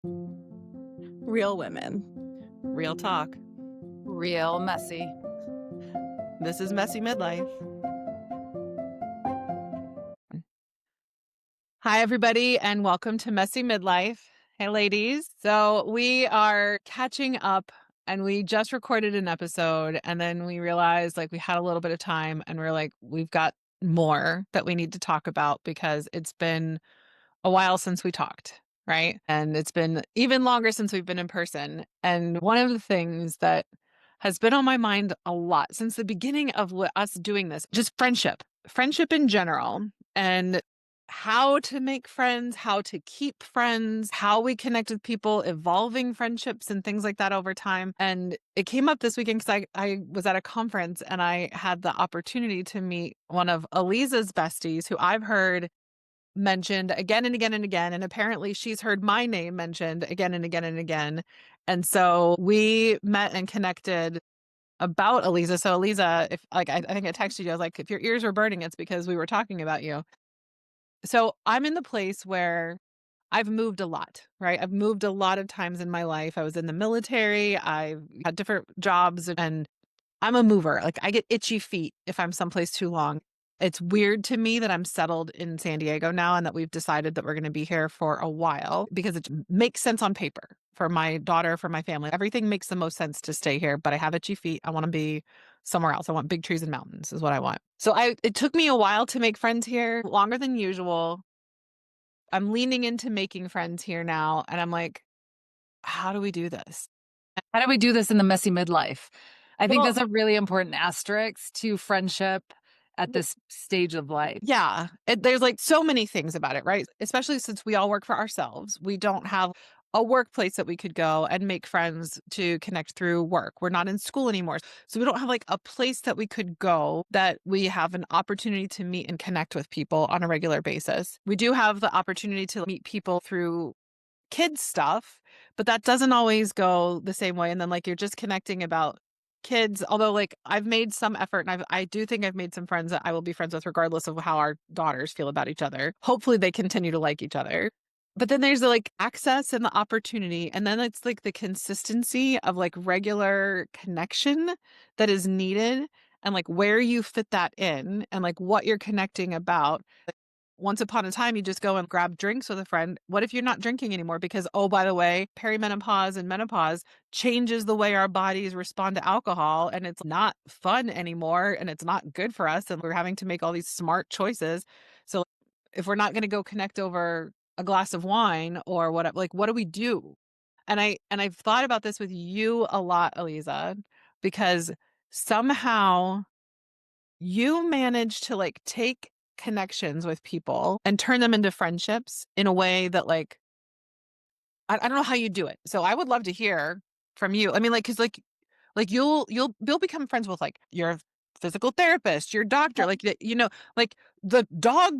Real women. Real talk. Real messy. This is Messy Midlife. Hi, everybody, and welcome to Messy Midlife. Hey, ladies. So we are catching up, and we just recorded an episode, and then we realized we had a little bit of time, and we're like, we've got more that we need to talk about because it's been a while since we talked, right? And it's been even longer since we've been in person. And one of the things that has been on my mind a lot since the beginning of us doing this, just friendship in general, and how to make friends, how to keep friends, how we connect with people, evolving friendships and things like that over time. And it came up this weekend because I was at a conference and I had the opportunity to meet one of Eliza's besties who I've heard mentioned again and again and again. And apparently she's heard my name mentioned again and again and again. And so we met and connected about Eliza. So Eliza, if I think I texted you, I was like, if your ears were burning, it's because we were talking about you. So I'm in the place where I've moved a lot, right? I've moved a lot of times in my life. I was in the military. I've had different jobs and I'm a mover. I get itchy feet if I'm someplace too long. It's weird to me that I'm settled in San Diego now and that we've decided that we're going to be here for a while because it makes sense on paper for my daughter, for my family. Everything makes the most sense to stay here, but I have itchy feet. I want to be somewhere else. I want big trees and mountains is what I want. So it took me a while to make friends here, longer than usual. I'm leaning into making friends here now and I'm like, how do we do this? How do we do this in the messy midlife? I think Well, that's a really important asterisk to friendship at this stage of life. yeah, there's so many things about it, right? Especially since we all work for ourselves. We don't have a workplace that we could go and make friends to connect through work. We're not in school anymore. So we don't have a place that we could go that we have an opportunity to meet and connect with people on a regular basis. We do have the opportunity to meet people through kids stuff, but that doesn't always go the same way. And then you're just connecting about kids, although I've made some effort and I do think I've made some friends that I will be friends with regardless of how our daughters feel about each other. Hopefully they continue to like each other. But then there's the access and the opportunity. And then it's the consistency of regular connection that is needed and where you fit that in and what you're connecting about. Once upon a time, you just go and grab drinks with a friend. What if you're not drinking anymore? Because, oh, by the way, perimenopause and menopause changes the way our bodies respond to alcohol. And it's not fun anymore. And it's not good for us. And we're having to make all these smart choices. So if we're not going to go connect over a glass of wine or what, what do we do? And I've thought about this with you a lot, Eliza, because somehow you manage to take connections with people and turn them into friendships in a way that I don't know how you do it. So I would love to hear from you. I mean, because you'll become friends with your physical therapist, your doctor, the dog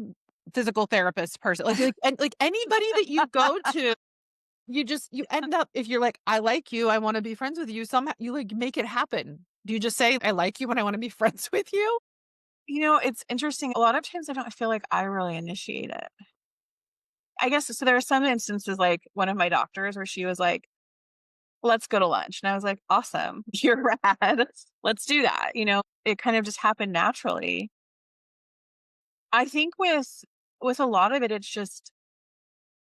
physical therapist person, and anybody that you go to, you end up, if you're I like you, I want to be friends with you, somehow you make it happen. Do you just say I like you when I want to be friends with you? It's interesting. A lot of times I don't feel like I really initiate it. I guess so there are some instances like one of my doctors where she was like, let's go to lunch. And I was like, awesome. You're rad. Let's do that. It kind of just happened naturally. I think with a lot of it, it's just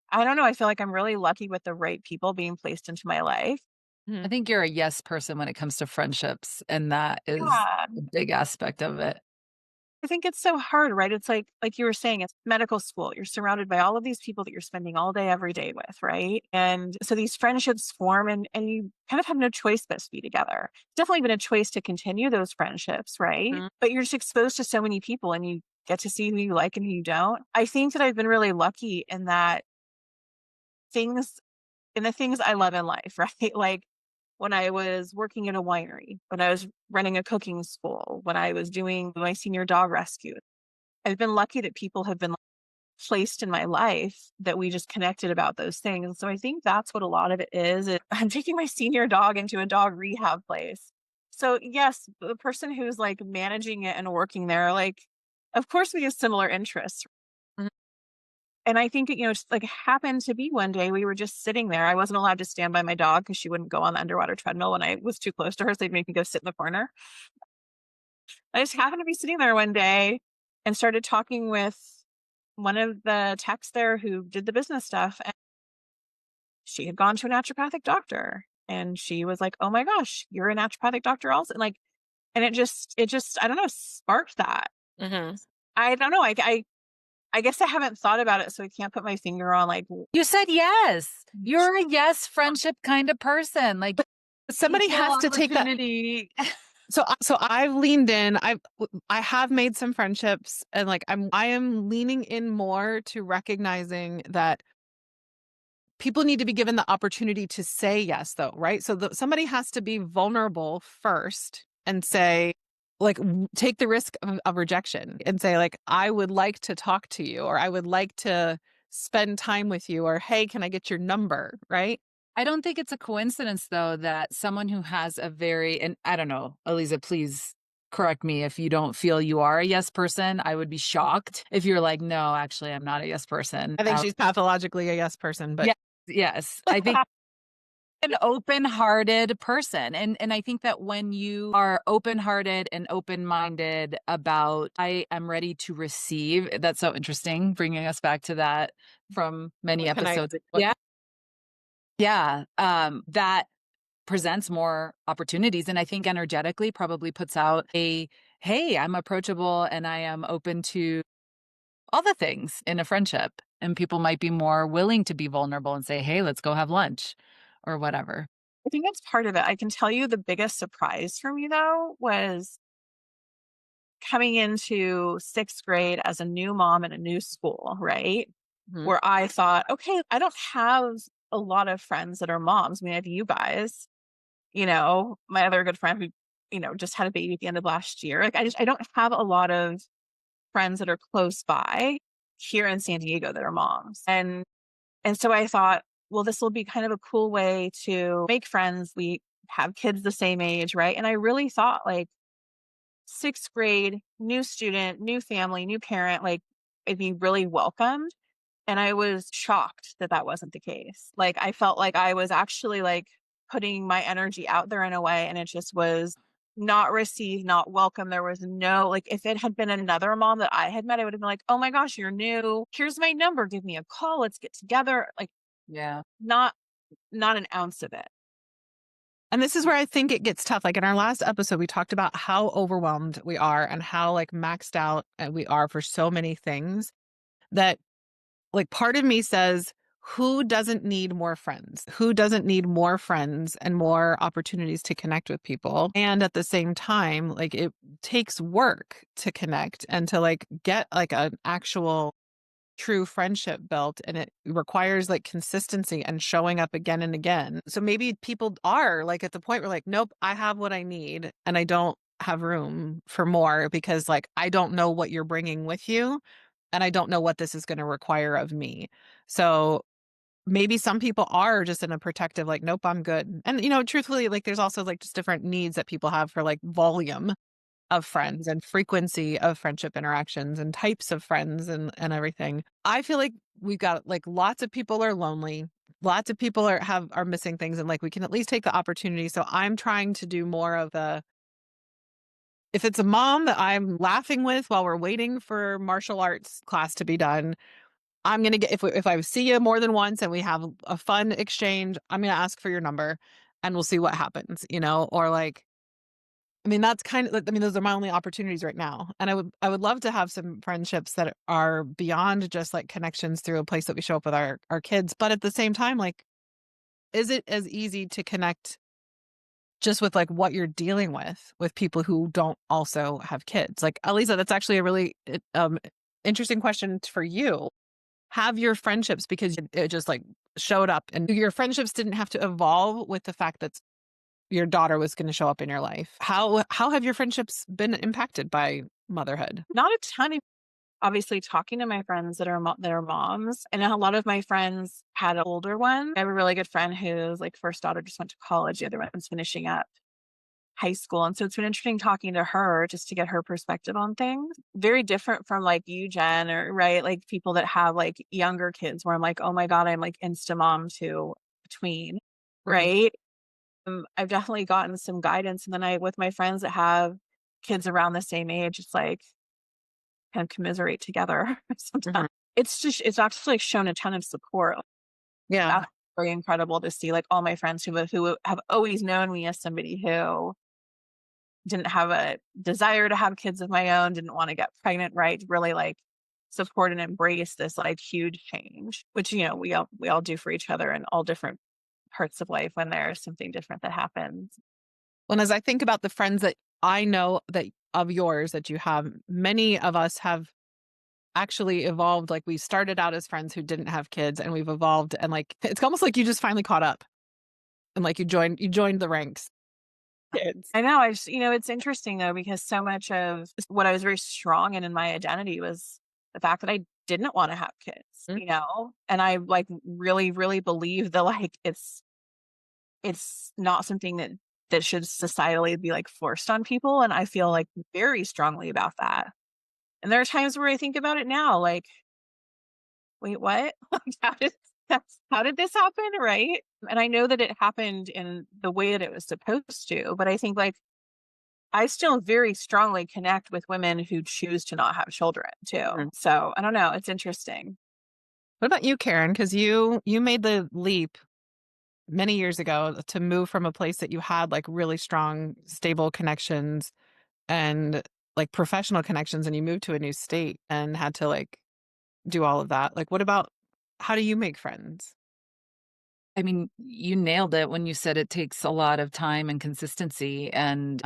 I don't know. I feel like I'm really lucky with the right people being placed into my life. I think you're a yes person when it comes to friendships, and that is Yeah. a big aspect of it. I think it's so hard, right? It's like you were saying, it's medical school. You're surrounded by all of these people that you're spending all day, every day with, right? And so these friendships form and you kind of have no choice but to be together. Definitely been a choice to continue those friendships, right? Mhm. But you're just exposed to so many people and you get to see who you like and who you don't. I think that I've been really lucky in that things in the things I love in life, right? Like when I was working in a winery, when I was running a cooking school, when I was doing my senior dog rescue. I've been lucky that people have been placed in my life that we just connected about those things. So I think that's what a lot of it is. I'm taking my senior dog into a dog rehab place. So yes, the person who's managing it and working there, of course we have similar interests. Mhm. And I think, just like happened to be one day we were just sitting there. I wasn't allowed to stand by my dog because she wouldn't go on the underwater treadmill when I was too close to her. So they'd make me go sit in the corner. I just happened to be sitting there one day and started talking with one of the techs there who did the business stuff. And she had gone to a naturopathic doctor. And she was like, "Oh my gosh, you're a naturopathic doctor also." And like, and it just, I don't know, sparked that. Mhm. I don't know. I guess I haven't thought about it, so I can't put my finger on like You said yes. You're a yes friendship kind of person. Like Somebody equal has to take that. opportunity. So I've leaned in. I have made some friendships, and like I am leaning in more to recognizing that people need to be given the opportunity to say yes, though, right? So somebody has to be vulnerable first and say, like, take the risk of rejection and say, like, I would like to talk to you, or I would like to spend time with you, or hey, can I get your number? Right. I don't think it's a coincidence though that someone who has a very, and I don't know, Eliza, please correct me if you don't feel you are a yes person. I would be shocked if you're like, no, actually, I'm not a yes person. I think she's pathologically a yes person, but Yes, yes. I think an open-hearted person, and I think that when you are open-hearted and open-minded about, "I am ready to receive," that's so interesting, bringing us back to that from many what can I, episodes. what, Yeah. Yeah, that presents more opportunities, and I think energetically probably puts out a, "Hey, I'm approachable and I am open to all the things in a friendship," and people might be more willing to be vulnerable and say, "Hey, let's go have lunch," or whatever. I think that's part of it. I can tell you the biggest surprise for me though was coming into 6th grade as a new mom in a new school, right? Mhm. Where I thought, "Okay, I don't have a lot of friends that are moms." I mean, I have you guys, my other good friend who, just had a baby at the end of last year. Like, I don't have a lot of friends that are close by here in San Diego that are moms. And so I thought, well, this will be kind of a cool way to make friends. We have kids the same age, right? And I really thought like 6th grade, new student, new family, new parent, like I'd be really welcomed. And I was shocked that that wasn't the case. Like I felt like I was actually like putting my energy out there in a way and it just was not received, not welcome. There was no like if it had been another mom that I had met, I would have been like, "Oh my gosh, you're new. Here's my number. Give me a call. Let's get together." Like Yeah. not not an ounce of it. And this is where I think it gets tough. Like in our last episode, we talked about how overwhelmed we are and how like maxed out we are for so many things that like part of me says, who doesn't need more friends? Who doesn't need more friends and more opportunities to connect with people? And at the same time, like it takes work to connect and to like get like an actual true friendship built, and it requires like consistency and showing up again and again. So maybe people are like at the point where like, nope, I have what I need and I don't have room for more because like I don't know what you're bringing with you and I don't know what this is going to require of me. So maybe some people are just in a protective like, nope, I'm good. And truthfully, like there's also like just different needs that people have for like volume of friends and frequency of friendship interactions and types of friends and everything. I feel like we've got like lots of people are lonely. Lots of people are missing things and like we can at least take the opportunity. So I'm trying to do more of a, if it's a mom that I'm laughing with while we're waiting for martial arts class to be done, I'm going to get, if I see you more than once and we have a fun exchange, I'm going to ask for your number and we'll see what happens, or like, I mean, that's kind of like, I mean, those are my only opportunities right now. And I would love to have some friendships that are beyond just like connections through a place that we show up with our kids. But at the same time, like, is it as easy to connect just with like what you're dealing with people who don't also have kids? Like, Aliza, that's actually a really interesting question for you. Have your friendships, because it just like showed up and your friendships didn't have to evolve with the fact that your daughter was going to show up in your life. How have your friendships been impacted by motherhood? Not a ton of obviously talking to my friends that are moms, and a lot of my friends had an older one. I have a really good friend whose like first daughter just went to college, the other one's finishing up. high school. And so it's been interesting talking to her just to get her perspective on things. Very different from like you, Jen, or right, like people that have like younger kids where I'm like, oh my God, I'm like insta mom to between, Mhm. right? I've definitely gotten some guidance. And then with my friends that have kids around the same age, it's like kind of commiserate together sometimes. Mhm. It's actually like shown a ton of support. Yeah. That's very incredible to see like all my friends who have always known me as somebody who didn't have a desire to have kids of my own, didn't want to get pregnant, right? Really like support and embrace this like huge change, which we all do for each other in all different parts of life when there's something different that happens. Well, as I think about the friends that I know that of yours that you have, many of us have actually evolved. Like we started out as friends who didn't have kids and we've evolved and like it's almost like you just finally caught up and like you joined the ranks. Kids. I know. It's interesting though, because so much of what I was very strong in my identity was the fact that I didn't want to have kids, Mm. and I like really, really believe that like it's not something that should societally be like forced on people. And I feel like very strongly about that. And there are times where I think about it now, like, wait, what? Like, how did this happen? Right. And I know that it happened in the way that it was supposed to, but I think like I still very strongly connect with women who choose to not have children too. Mhm. So I don't know. It's interesting. What about you, Karen? Because you made the leap many years ago to move from a place that you had like really strong, stable connections and like professional connections, and you moved to a new state and had to like do all of that. Like, what about how do you make friends? I mean, you nailed it when you said it takes a lot of time and consistency. And,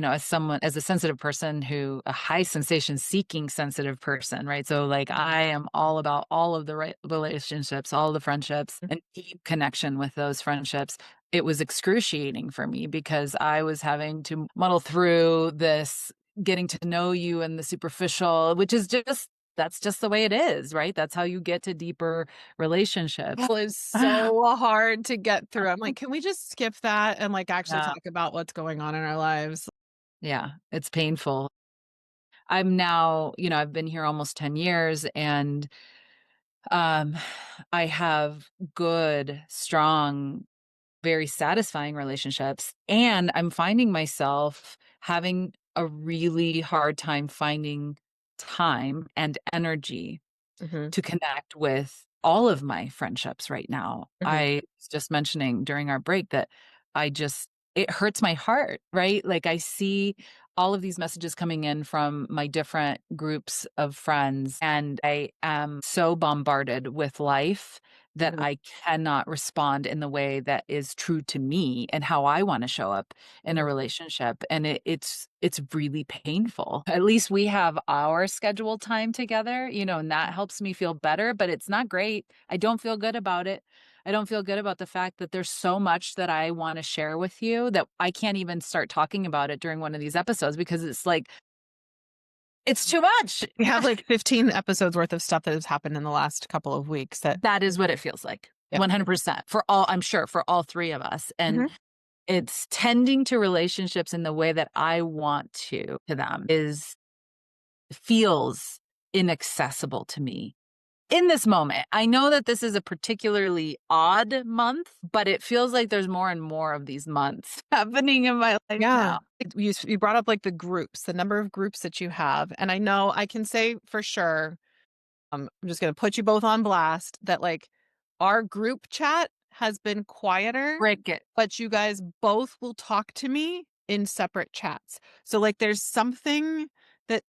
as a sensitive person a high sensation seeking sensitive person, right? So, like, I am all about all of the right relationships, all the friendships, and deep connection with those friendships. It was excruciating for me because I was having to muddle through this getting to know you and the superficial, which is that's just the way it is, right? That's how you get to deeper relationships. Well, it's so hard to get through. I'm like, can we just skip that and like actually Yeah. talk about what's going on in our lives? Yeah, it's painful. I'm now, I've been here almost 10 years and um I have good, strong, very satisfying relationships and I'm finding myself having a really hard time finding time and energy Mhm, to connect with all of my friendships right now. mhm, I was just mentioning during our break that it hurts my heart, right? Like I see all of these messages coming in from my different groups of friends, and I am so bombarded with life that mhm, I cannot respond in the way that is true to me and how I want to show up in a mhm. relationship. And it's really painful. At least we have our scheduled time together, and that helps me feel better, but it's not great. I don't feel good about it. I don't feel good about the fact that there's so much that I want to share with you that I can't even start talking about it during one of these episodes because it's like it's too much. We have like 15 episodes worth of stuff that has happened in the last couple of weeks that That is what it feels like. yeah. 100% I'm sure for all three of us. And Mhm, it's tending to relationships in the way that I want to them is feels inaccessible to me in this moment. I know that this is a particularly odd month, but it feels like there's more and more of these months happening in my life yeah. now. You brought up like the groups, the number of groups that you have, and I know I can say for sure, I'm just gonna put you both on blast that like our group chat has been quieter, Break it. but you guys both will talk to me in separate chats. So like there's something that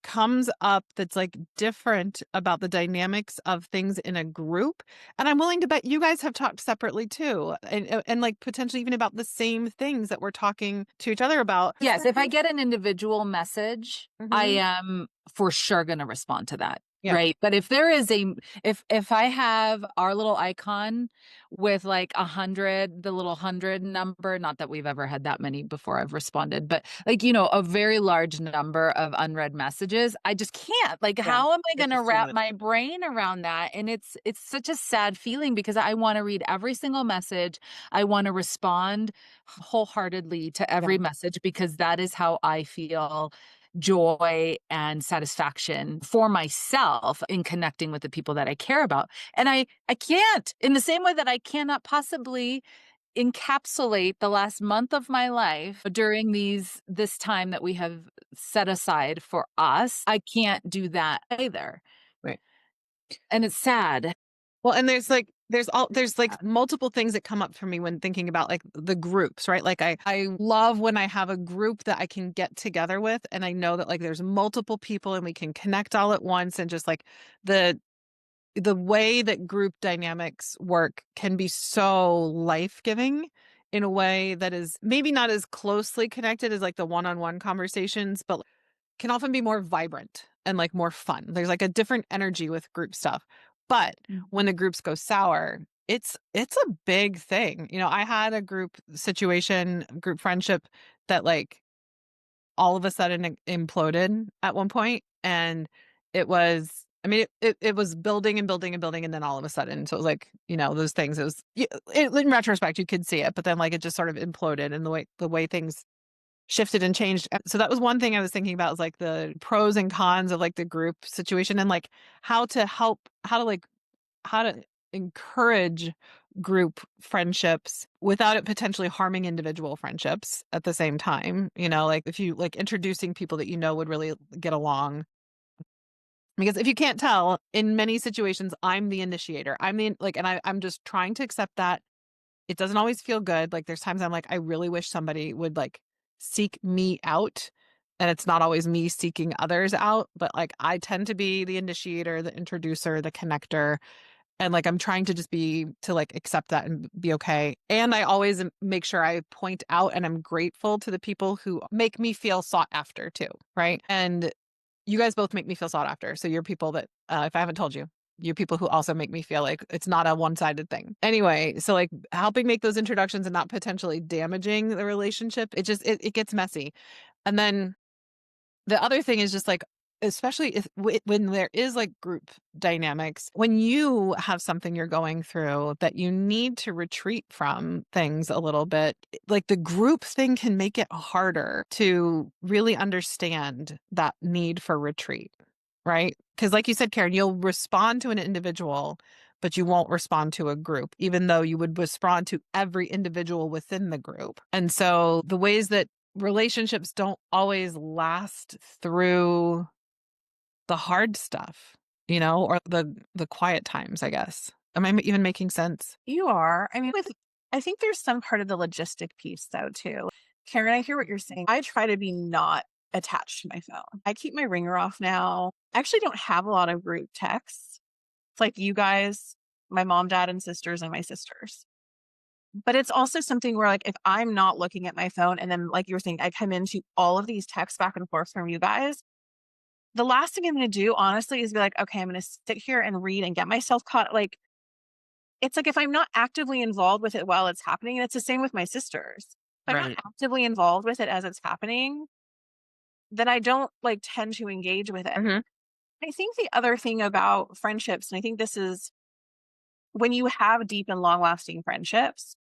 comes up that's like different about the dynamics of things in a group, and I'm willing to bet you guys have talked separately too, and like potentially even about the same things that we're talking to each other about. Yes, if I get an individual message, I Mhm. am for sure going to respond to that. Yeah. Right. But if there is if I have our little icon with like 100, the little 100 number, not that we've ever had that many before I've responded, but like, a very large number of unread messages, I just can't. Like, Yeah. how am I It's going to just too wrap much. my brain around that? And it's such a sad feeling because I want to read every single message. I want to respond wholeheartedly to every Yeah. message because that is how I feel joy and satisfaction for myself in connecting with the people that I care about. And I can't, in the same way that I cannot possibly encapsulate the last month of my life during this time that we have set aside for us. I can't do that either. Right. And it's sad. Well, and there's like Sad. multiple things that come up for me when thinking about like the groups, right? Like I love when I have a group that I can get together with and I know that like there's multiple people and we can connect all at once and just like the the way that group dynamics work can be so life-giving in a way that is maybe not as closely connected as like the one-on-one conversations, but can often be more vibrant and like more fun. There's like a different energy with group stuff. But when Mhm. the groups go sour, it's a big thing. I had a group situation, group friendship that like all of a sudden imploded at one point and it was I mean it was building and building and building and then all of a sudden so it was like those things in retrospect you could see it but then like it just sort of imploded and the way things shifted and changed. So that was one thing I was thinking about is like the pros and cons of like the group situation and like how to encourage group friendships without it potentially harming individual friendships at the same time. Like if you like introducing people that would really get along. Because if you can't tell, in many situations, I'm the initiator. And I'm just trying to accept that it doesn't always feel good. Like there's times I'm like, I really wish somebody would like seek me out. And it's not always me seeking others out, but like I tend to be the initiator, the introducer, the connector. And like I'm trying to just be to like accept that and be okay. And I always make sure I point out and I'm grateful to the people who make me feel sought after too. Right. And you guys both make me feel sought after. So you're people that, if I haven't told you, you're people who also make me feel like it's not a one-sided thing. Anyway, so like helping make those introductions and not potentially damaging the relationship, it gets messy. And then the other thing is just like, especially when there is like group dynamics, when you have something you're going through that you need to retreat from things a little bit, like the group thing can make it harder to really understand that need for retreat, right? Because, like you said, Karen, you'll respond to an individual, but you won't respond to a group, even though you would respond to every individual within the group. And so the ways that relationships don't always last through the hard stuff, or the quiet times, I guess. Am I even making sense? You are. I think there's some part of the logistic piece though too. Karen, I hear what you're saying. I try to be not attached to my phone. I keep my ringer off now. I actually don't have a lot of group texts. It's like you guys, my mom, dad, and sisters, and my sisters. But it's also something where like if I'm not looking at my phone and then like you were saying, I come into all of these texts back and forth from you guys, the last thing I'm gonna do, honestly, is be like, okay, I'm gonna sit here and read and get myself caught. Like it's like if I'm not actively involved with it while it's happening, and it's the same with my sisters. If I'm not Right. actively involved with it as it's happening, then I don't like tend to engage with it. Hmm. I think the other thing about friendships, and I think this is when you have deep and long lasting friendships,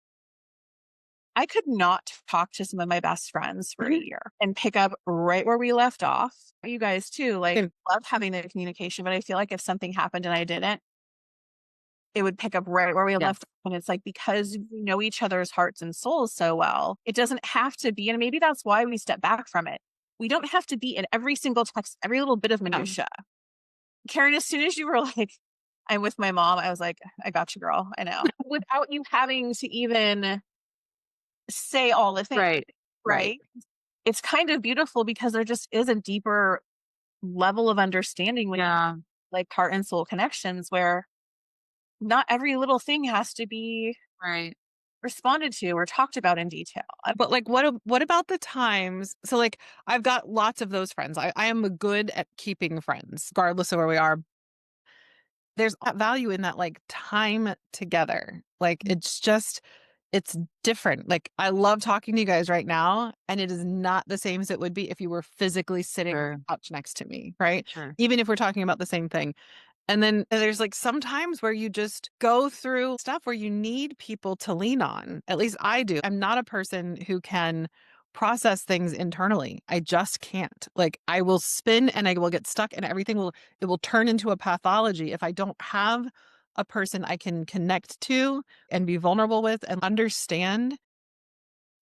I could not talk to some of my best friends for a Hmm. year and pick up right where we left off. You guys too, like Same. love having the communication, but I feel like if something happened and I didn't, it would pick up right where we left Yes. off. And it's like because we know each other's hearts and souls so well, it doesn't have to be. And maybe that's why we step back from it. We don't have to be in every single text, every little bit of Yeah. minutia. Karen, as soon as you were like, I'm with my mom, I was like, I got you, girl. I know. Without you having to even say all the things, Right. Right. right? It's kind of beautiful because there just is a deeper level of understanding when Yeah. like heart and soul connections where not every little thing has to be Right. responded to or talked about in detail. But like what about the times? So like I've got lots of those friends. I am good at keeping friends, regardless of where we are. there's value in that like time together. Like it's different. Like I love talking to you guys right now, and it is not the same as it would be if you were physically sitting on Sure. the couch next to me, right? Sure. Even if we're talking about the same thing. And then there's like some times where you just go through stuff where you need people to lean on. At least I do. I'm not a person who can process things internally. I just can't. Like I will spin and I will get stuck and it will turn into a pathology if I don't have a person I can connect to and be vulnerable with and understand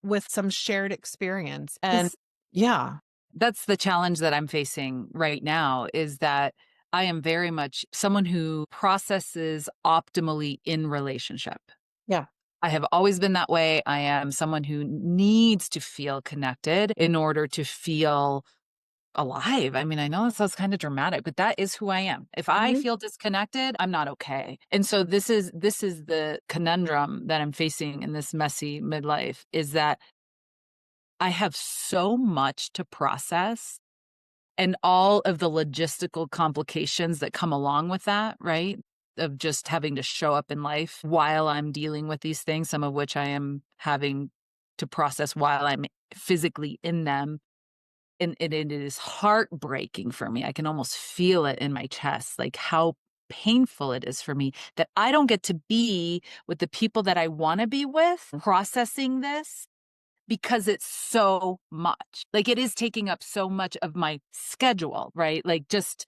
with some shared experience. And This yeah. that's the challenge that I'm facing right now is that I am very much someone who processes optimally in relationship. Yeah. I have always been that way. I am someone who needs to feel connected in order to feel alive. I mean, I know that sounds kind of dramatic, but that is who I am. If I Mhm. feel disconnected, I'm not okay. And so this is the conundrum that I'm facing in this messy midlife is that I have so much to process and all of the logistical complications that come along with that, right? Of just having to show up in life while I'm dealing with these things, some of which I am having to process while I'm physically in them. And it is heartbreaking for me. I can almost feel it in my chest, like how painful it is for me that I don't get to be with the people that I want to be with processing this because it's so much. Like, it is taking up so much of my schedule, right? Like, just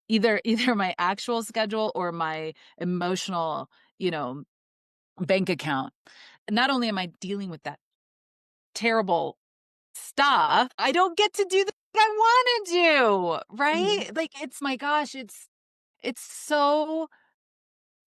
either my actual schedule or my emotional, you know, bank account. Not only am I dealing with that terrible stuff, I don't get to do the thing I wanna do, Mhm. right? Like, it's my gosh, it's so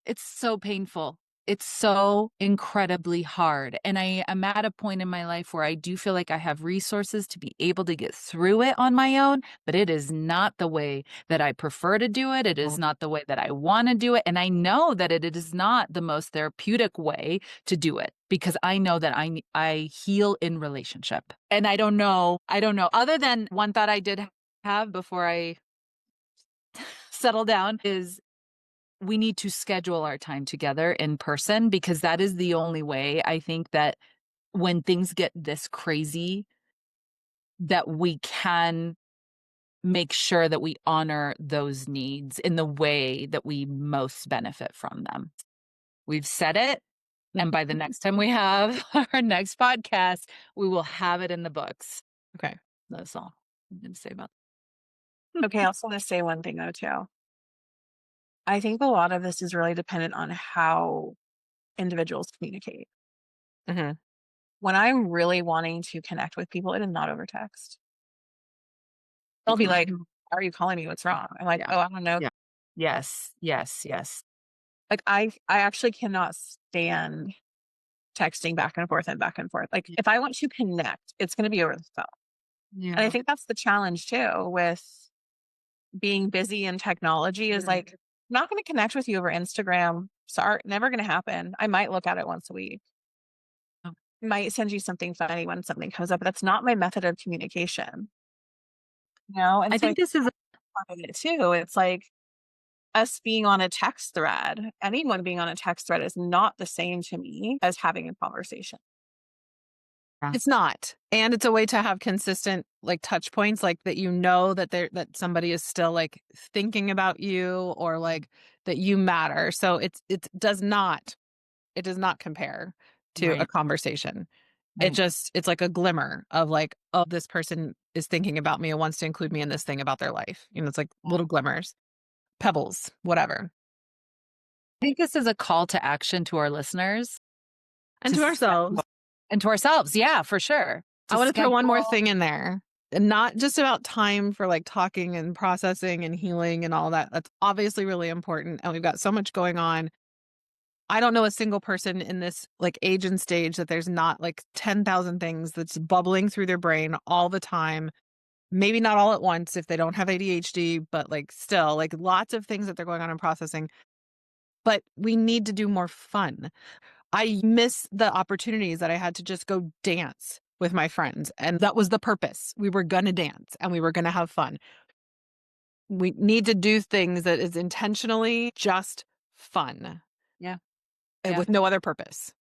it's so painful. It's so incredibly hard. And I am at a point in my life where I do feel like I have resources to be able to get through it on my own, but it is not the way that I prefer to do it. It is not the way that I want to do it. And I know that it is not the most therapeutic way to do it because I know that I heal in relationship. And I don't know. Other than one thought I did have before I settle down is we need to schedule our time together in person because that is the only way I think that when things get this crazy, that we can make sure that we honor those needs in the way that we most benefit from them. We've said it. And by the next time we have our next podcast, we will have it in the books. Okay. That's all I'm going to say about Okay, I also want to say one thing though too. I think a lot of this is really dependent on how individuals communicate. Mhm. When I'm really wanting to connect with people, it is not over text. They'll be like, that. "Why are you calling me? What's wrong?" I'm like, Yeah. "Oh, I don't know." Yeah. Yes. Yes. Yes. Like I actually cannot stand texting back and forth and back and forth. Like if I want to connect, it's going to be over the phone. And I Yeah. think that's the challenge too with being busy in technology is like, I'm not going to connect with you over Instagram. Sorry, never going to happen. I might look at it once a week. Might send you something funny when something comes up. But that's not my method of communication, you know? And I so I think think this is part of it too. It's like us being on a text thread, anyone being on a text thread is not the same to me as having a conversation. yeah. It's not. And it's a way to have consistent like touch points like that you know that that somebody is still like thinking about you or like that you matter. So it does not compare to a Right. conversation. Right. It's like a glimmer of like, oh, this person is thinking about me and wants to include me in this thing about their life. You know, it's like little glimmers, pebbles, whatever. I think this is a call to action to our listeners And to to schedule ourselves. and to ourselves. Yeah, for sure. I To want to throw one more schedule. thing in there. And not just about time for like talking and processing and healing and all that. That's obviously really important. And we've got so much going on. I don't know a single person in this like age and stage that there's not like 10,000 things that's bubbling through their brain all the time. Maybe not all at once if they don't have ADHD, but like still like lots of things that they're going on and processing. But we need to do more fun. I miss the opportunities that I had to just go dance with my friends. And that was the purpose. We were going to dance and we were going to have fun. We need to do things that is intentionally just fun Yeah. and Yeah. with no other purpose.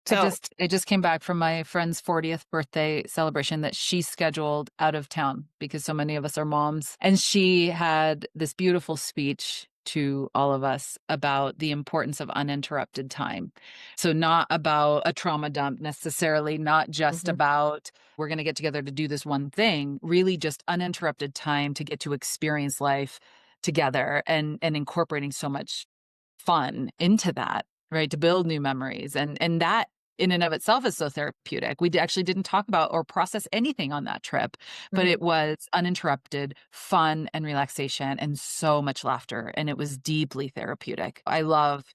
I So, just I just came back from my friend's 40th birthday celebration that she scheduled out of town because so many of us are moms. And she had this beautiful speech to all of us about the importance of uninterrupted time. So not about a trauma dump necessarily, not just mhm, about we're going to get together to do this one thing, really just uninterrupted time to get to experience life together and incorporating so much fun into that, right? To build new memories. And that in and of itself is so therapeutic. Actually didn't talk about or process anything on that trip, but mhm. it was uninterrupted fun and relaxation and so much laughter. And it was deeply therapeutic. I love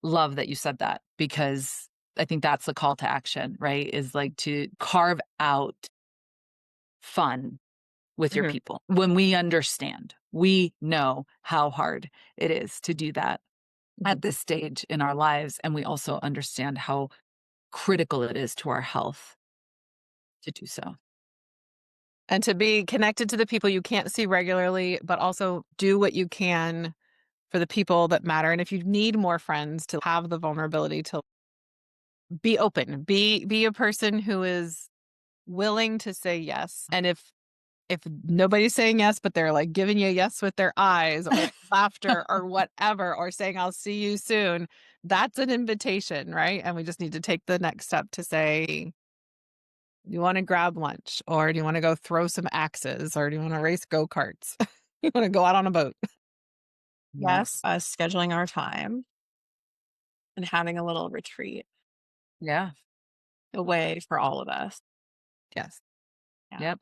that you said that because I think that's the call to action, right? Is like to carve out fun with your Mhm, people. When we know how hard it is to do that mhm. at this stage in our lives. And we also understand how critical it is to our health to do so. And to be connected to the people you can't see regularly, but also do what you can for the people that matter. And if you need more friends, to have the vulnerability to be open, be a person who is willing to say yes. And if nobody's saying yes, but they're like giving you a yes with their eyes or laughter or whatever, or saying, I'll see you soon, that's an invitation, right? And we just need to take the next step to say, do you want to grab lunch? Or do you want to go throw some axes? Or do you want to race go karts? You want to go out on a boat? Yes. Us scheduling our time and having a little retreat Yeah. away for all of us. Yes. Yeah. Yep.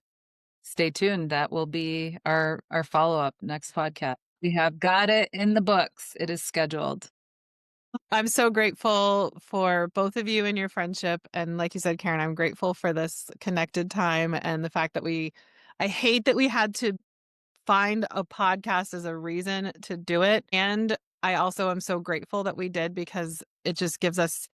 Stay tuned. That will be our follow-up next podcast. We have got it in the books. It is scheduled. I'm so grateful for both of you and your friendship. And like you said, Karen, I'm grateful for this connected time and the fact that I hate that we had to find a podcast as a reason to do it. And I also am so grateful that we did because it just gives us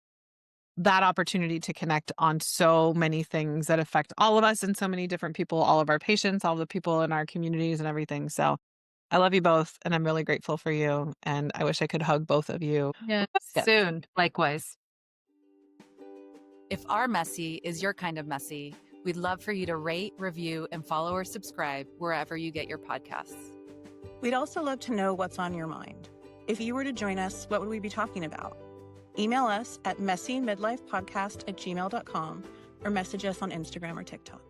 that opportunity to connect on so many things that affect all of us and so many different people, all of our patients, all the people in our communities and everything. So I love you both and I'm really grateful for you. And I wish I could hug both of you. Yeah. Yes. Soon. Likewise. If our messy is your kind of messy, we'd love for you to rate, review, and follow or subscribe wherever you get your podcasts. We'd also love to know what's on your mind. If you were to join us, what would we be talking about? Email us at messymidlifepodcast@gmail.com or message us on Instagram or TikTok.